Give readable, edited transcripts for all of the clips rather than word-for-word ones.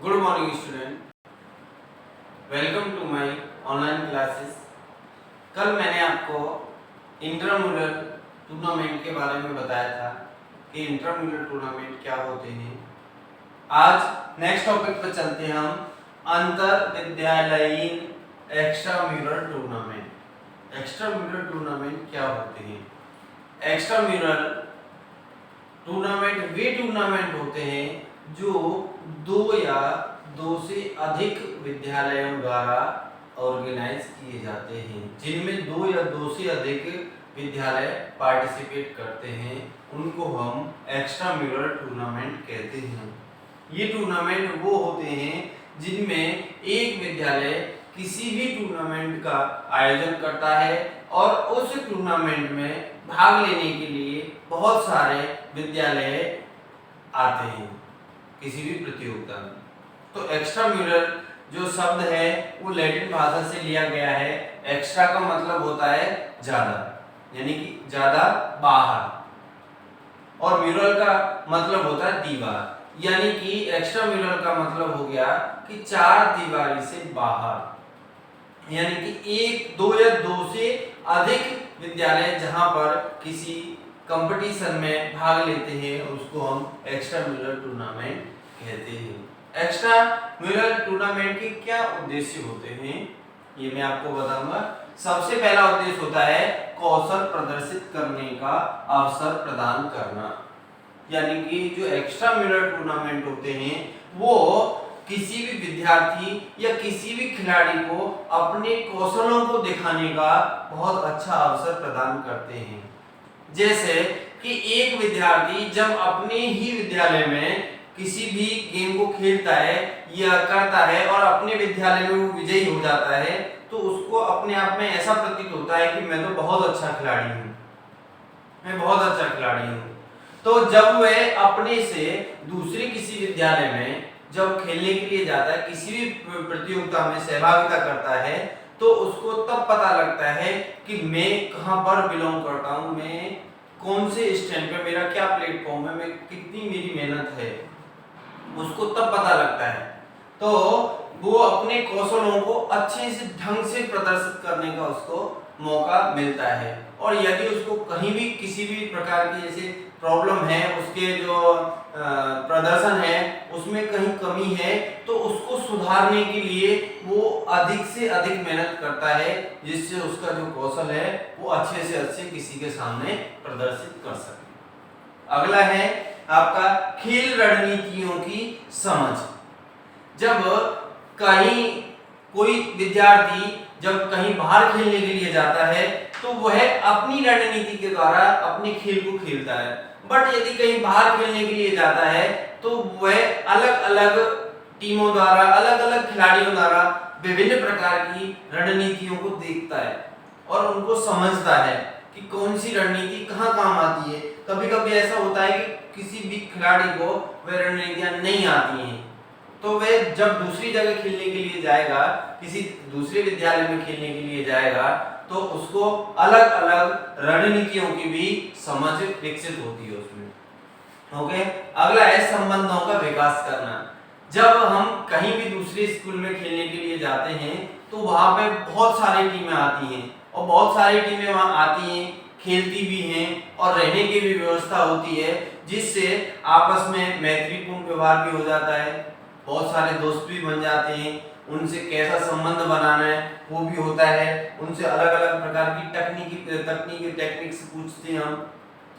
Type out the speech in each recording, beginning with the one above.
Good morning student, welcome to my online classes. कल मैंने आपको इंट्रामुरल टूर्नामेंट के बारे में बताया था कि इंट्रामुरल टूर्नामेंट क्या होते हैं। आज नेक्स्ट टॉपिक पर चलते हैं हम, अंतर विद्यालयीन एक्स्ट्राम्यूरल टूर्नामेंट। एक्स्ट्राम्यूरल टूर्नामेंट क्या होते हैं? एक्स्ट्राम्यूरल टूर्नामेंट वे टूर्नामेंट होते हैं जो दो या दो से अधिक विद्यालयों द्वारा ऑर्गेनाइज किए जाते हैं, जिनमें दो या दो से अधिक विद्यालय पार्टिसिपेट करते हैं, उनको हम एक्स्ट्राम्यूरल टूर्नामेंट कहते हैं। ये टूर्नामेंट वो होते हैं जिनमें एक विद्यालय किसी भी टूर्नामेंट का आयोजन करता है और उस टूर्नामेंट में भाग लेने के लिए बहुत सारे विद्यालय आते हैं किसी भी प्रतियोगिता में। तो एक्स्ट्राम्यूरल जो शब्द है वो लैटिन भाषा से लिया गया है। एक्स्ट्रा का मतलब होता है ज्यादा, यानी कि ज्यादा बाहर, और म्यूरल का मतलब होता है दीवार, यानी कि एक्स्ट्राम्यूरल का मतलब हो गया कि चार दीवारी से बाहर, यानी कि एक, दो या दो से अधिक विद्यालय जहां पर किसी कंपटीशन में भाग लेते हैं उसको हम एक्स्ट्राम्यूरल टूर्नामेंट कहते हैं। एक्स्ट्राम्यूरल टूर्नामेंट के क्या उद्देश्य होते हैं ये मैं आपको बताऊंगा। सबसे पहला उद्देश्य होता है कौशल प्रदर्शित करने का अवसर प्रदान करना, यानी कि जो एक्स्ट्राम्यूरल टूर्नामेंट होते हैं वो किसी भी विद्यार्थी या किसी भी खिलाड़ी को अपने कौशलों को दिखाने का बहुत अच्छा अवसर प्रदान करते हैं। जैसे कि एक विद्यार्थी जब अपने ही विद्यालय में किसी भी गेम को खेलता है या करता है और अपने विद्यालय में वो विजयी हो जाता है, तो उसको अपने आप में ऐसा प्रतीत होता है कि मैं तो बहुत अच्छा खिलाड़ी हूँ, मैं बहुत अच्छा खिलाड़ी हूँ। तो जब वह अपने से दूसरे किसी विद्यालय में जब खेलने के लिए जाता है, किसी भी प्रतियोगिता में सहभागिता करता है, तो उसको तब पता लगता है कि मैं कहाँ पर बिलोंग करता हूँ, मैं कौन से स्टैंड पे, मेरा क्या प्लेटफॉर्म है, मैं कितनी मेरी मेहनत है, उसको तब पता लगता है। तो वो अपने कौशलों को अच्छे से ढंग से प्रदर्शित करने का उसको मौका मिलता है। और यदि उसको कहीं भी किसी भी प्रकार की जैसे प्रॉब्लम है, उसके जो प्रदर्शन है उसमें कहीं कमी है, तो उसको सुधारने के लिए वो अधिक से अधिक मेहनत करता है, जिससे उसका जो कौशल है वो अच्छे से अच्छे किसी के सामने प्रदर्शित कर सके। अगला है आपका खेल रणनीतियों की समझ। जब कहीं कोई विद्यार्थी जब कहीं बाहर खेलने के लिए जाता है तो वह अपनी रणनीति के द्वारा अपने खेल को खेलता है, बट यदि कहीं बाहर खेलने के लिए जाता है तो वह अलग अलग टीमों द्वारा, अलग अलग खिलाड़ियों द्वारा विभिन्न प्रकार की रणनीतियों को देखता है और उनको समझता है कि कौन सी रणनीति कहाँ काम आती है। कभी कभी ऐसा होता है कि किसी भी खिलाड़ी को वह रणनीतियां नहीं आती हैं, तो वह जब दूसरी जगह खेलने के लिए जाएगा, किसी दूसरे विद्यालय में खेलने के लिए जाएगा, तो उसको अलग अलग रणनीतियों की भी समझ विकसित होती है उसमें। ओके, अगला है संबंधों का विकास करना। जब हम कहीं भी दूसरे स्कूल में खेलने के लिए जाते हैं तो वहां पे बहुत सारी टीमें आती हैं और बहुत सारी टीमें वहां आती हैं, खेलती भी हैं और रहने की भी व्यवस्था होती है, जिससे आपस में मैत्रीपूर्ण व्यवहार भी हो जाता है, बहुत सारे दोस्त भी बन जाते हैं, उनसे कैसा संबंध बनाना है वो भी होता है, उनसे अलग अलग प्रकार की टेक्निक्स पूछते हैं हम।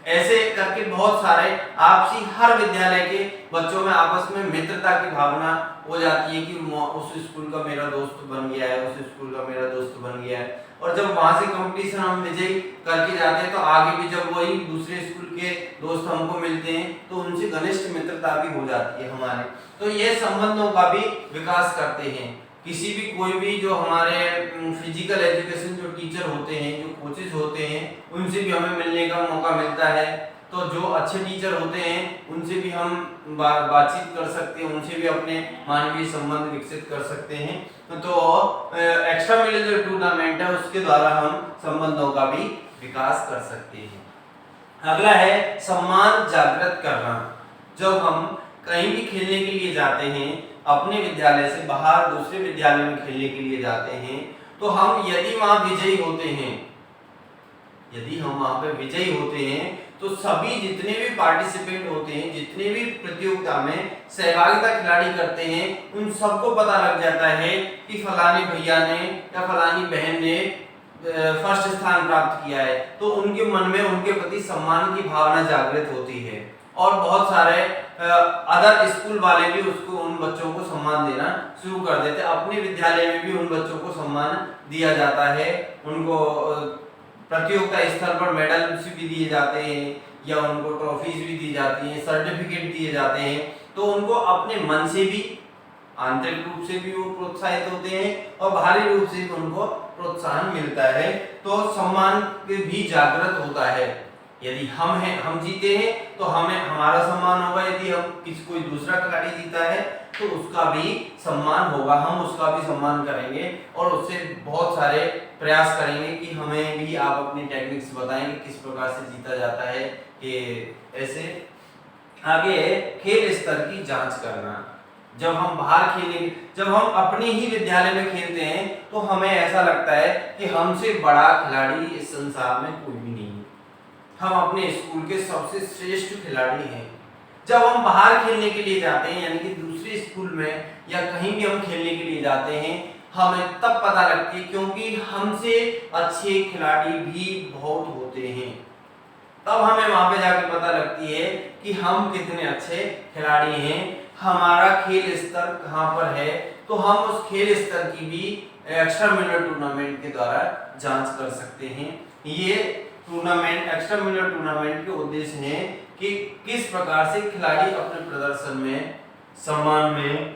ऐसे करके बहुत सारे आपसी हर विद्यालय के बच्चों में आपस में मित्रता की भावना हो जाती है कि उस स्कूल का मेरा दोस्त बन गया है, उस स्कूल का मेरा दोस्त बन गया है। और जब वहां से कंपटीशन हम विजय करके जाते हैं तो आगे भी जब वही दूसरे स्कूल के दोस्त हमको मिलते हैं तो उनसे घनिष्ठ मित्रता भी हो जाती है हमारे। तो ये संबंधों का भी विकास करते हैं। किसी भी कोई भी जो हमारे फिजिकल एजुकेशन जो टीचर होते हैं, जो कोचेज होते हैं, उनसे भी हमें मिलने का मौका मिलता है। तो जो अच्छे टीचर होते हैं उनसे भी हम बातचीत कर सकते हैं, उनसे भी अपने मानवीय संबंध विकसित कर सकते हैं। तो एक्स्ट्राम्यूरल जो टूर्नामेंट है उसके द्वारा हम संबंधों का भी विकास कर सकते हैं। अगला है सम्मान जागृत करना। जब हम कहीं भी खेलने के लिए जाते हैं, अपने विद्यालय से बाहर दूसरे विद्यालय में खेलने के लिए जाते हैं, तो हम यदि वहां विजयी होते हैं, यदि हम वहां पे विजयी होते हैं, तो सभी जितने भी पार्टिसिपेंट होते हैं, जितने भी प्रतियोगिता में सहभागिता खिलाड़ी करते हैं, उन सबको पता लग जाता है कि फलाने भैया ने या फलानी बहन ने फर्स्ट स्थान प्राप्त किया है, तो उनके मन में उनके प्रति सम्मान की भावना जागृत होती है। और बहुत सारे अदर स्कूल वाले भी उसको उन बच्चों को सम्मान देना शुरू कर देते हैं। अपने विद्यालय में भी उन बच्चों को सम्मान दिया जाता है, उनको प्रतियोगिता स्तर पर मेडल भी दिए जाते हैं या उनको ट्रॉफीज भी दी जाती हैं, सर्टिफिकेट दिए जाते हैं। तो उनको अपने मन से भी, आंतरिक रूप से भी वो प्रोत्साहित होते हैं और बाहरी रूप से भी उनको प्रोत्साहन मिलता है, तो सम्मान भी जागृत होता है। यदि हम जीते हैं तो हमें हमारा सम्मान होगा, यदि हम कोई दूसरा खिलाड़ी जीता है तो उसका भी सम्मान होगा, हम उसका भी सम्मान करेंगे और उससे बहुत सारे प्रयास करेंगे कि हमें भी आप अपनी टेक्निक्स बताएंगे किस प्रकार से जीता जाता है। कि ऐसे आगे खेल स्तर की जांच करना, जब हम बाहर खेलेंगे, जब हम अपने ही विद्यालय में खेलते हैं तो हमें ऐसा लगता है कि हमसे बड़ा खिलाड़ी इस संसार में कोई भी नहीं है, हम अपने स्कूल के सबसे श्रेष्ठ खिलाड़ी हैं। जब हम बाहर खेलने के लिए जाते हैं, यानी कि दूसरे स्कूल में या कहीं भी हम खेलने के लिए जाते हैं, हमें तब पता लगती है, क्योंकि हमसे अच्छे खिलाड़ी भी बहुत होते हैं, तब हमें वहां पे जाके पता लगती है कि हम कितने अच्छे खिलाड़ी हैं, हमारा खेल स्तर कहाँ पर है। तो हम उस खेल स्तर की भी एक्स्ट्रामुलर टूर्नामेंट के द्वारा जांच कर सकते हैं। ये टूर्नामेंट, एक्स्ट्रामुलर टूर्नामेंट के उद्देश्य है कि किस प्रकार से खिलाड़ी अपने प्रदर्शन में, सम्मान में,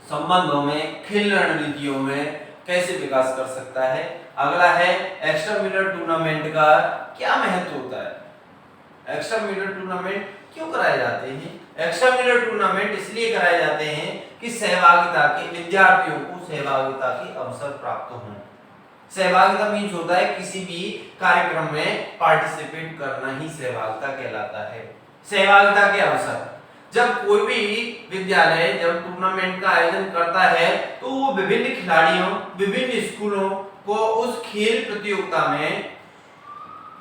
संबंधों में, खेल रणनीतियों में कैसे विकास कर सकता है। अगला है एक्स्ट्रामुलर टूर्नामेंट का क्या महत्व होता है। एक्स्ट्रामुलर टूर्नामेंट क्यों कराए जाते हैं? एक्स्ट्रामुलर टूर्नामेंट इसलिए कराए जाते हैं कि सहभागिता के विद्यार्थियों को सहभागिता के अवसर प्राप्त हों। सहभागिता मीन्स होता है किसी भी कार्यक्रम में पार्टिसिपेट करना ही सहभागिता कहलाता है। सहभागिता के अवसर, जब कोई भी विद्यालय जब टूर्नामेंट का आयोजन करता है तो वो विभिन्न खिलाड़ियों, विभिन्न स्कूलों को उस खेल प्रतियोगिता में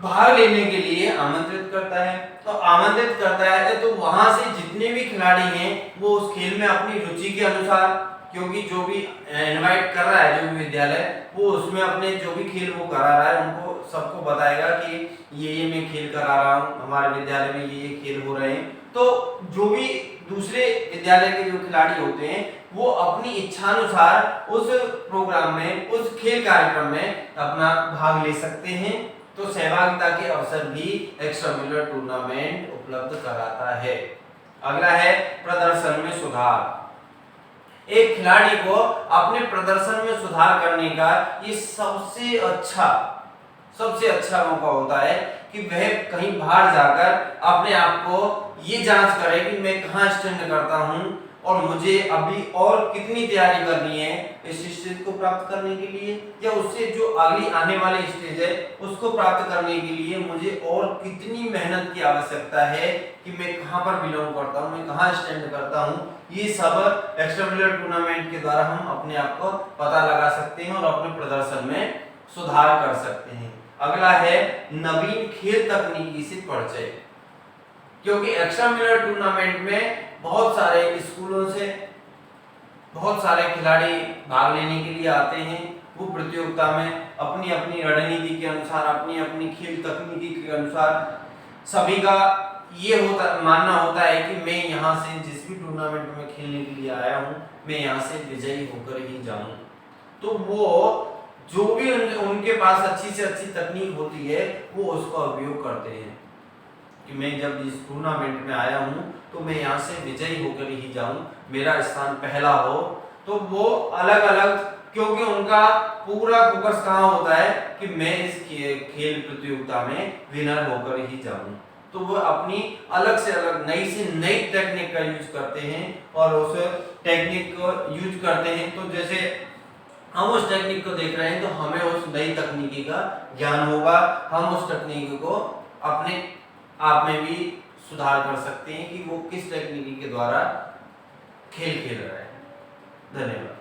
भाग लेने के लिए आमंत्रित करता है। तो आमंत्रित करता है तो वहां से जितने भी खिलाड़ी हैं वो उस खेल में अपनी रुचि के अनुसार, क्योंकि जो भी इनवाइट कर रहा है जो भी विद्यालय, वो उसमें अपने जो भी खेल वो करा रहा है उनको सबको बताएगा कि ये मैं खेल करा रहा हूँ, हमारे विद्यालय में ये खेल हो रहे हैं। तो जो भी दूसरे विद्यालय के जो खिलाड़ी होते हैं वो अपनी इच्छानुसार उस प्रोग्राम में, उस खेल कार्यक्रम में अपना भाग ले सकते हैं। तो सहभागिता के अवसर भी एक्स्ट्रामुलर टूर्नामेंट उपलब्ध कराता है। अगला है प्रदर्शन में सुधार। एक खिलाड़ी को अपने प्रदर्शन में सुधार करने का ये सबसे अच्छा मौका होता है कि वह कहीं बाहर जाकर अपने आप को ये जांच करे कि मैं कहाँ स्टैंड करता हूँ और मुझे अभी और कितनी तैयारी करनी है इस स्टेज को प्राप्त करने के लिए, या उससे जो अगली आने वाली स्टेज है उसको प्राप्त करने के लिए मुझे और कितनी मेहनत की आवश्यकता है कि मैं कहाँ पर बिलोंग करता हूँ, मैं कहाँ स्टैंड करता हूँ। ये सब एक्स्ट्रामुलर टूर्नामेंट के द्वारा हम अपने आप को पता लगा सकते हैं और अपने प्रदर्शन में सुधार कर सकते हैं। अगला है नवीन खेल तकनीकी से परिचय। क्योंकि एक्स्ट्रामुलर टूर्नामेंट में बहुत सारे स्कूलों से बहुत सारे खिलाड़ी भाग लेने के लिए आते हैं। वो प्रतियोगिता में अपनी अपनी रणनीति के अनुसार, अपनी अपनी खेल तकनीकी के अनुसार सभी का ये मानना होता है कि मैं यहाँ से जिस भी टूर्नामेंट में खेलने के लिए आया हूँ मैं यहाँ से विजयी होकर ही जाऊँ। तो वो जो भी उनके पास अच्छी से अच्छी तकनीक होती है वो उसका उपयोग करते हैं कि मैं जब इस टूर्नामेंट में आया हूँ तो मैं यहाँ से विजयी होकर ही जाऊँ, मेरा स्थान पहला हो। तो वो अलग अलग, क्योंकि उनका पूरा फोकस कहाँ होता है कि मैं इस खेल प्रतियोगिता में विनर होकर ही जाऊँ। तो वो अपनी अलग से अलग नई से नई टेक्निक का यूज करते हैं और उस टेक्निक को यूज करते हैं। तो जैसे हम उस टेक्निक को देख रहे हैं तो हमें उस नई तकनीकी का ज्ञान होगा, हम उस तकनीक को अपने आप में भी सुधार कर सकते हैं कि वो किस टेक्निक के द्वारा खेल खेल रहा है। धन्यवाद।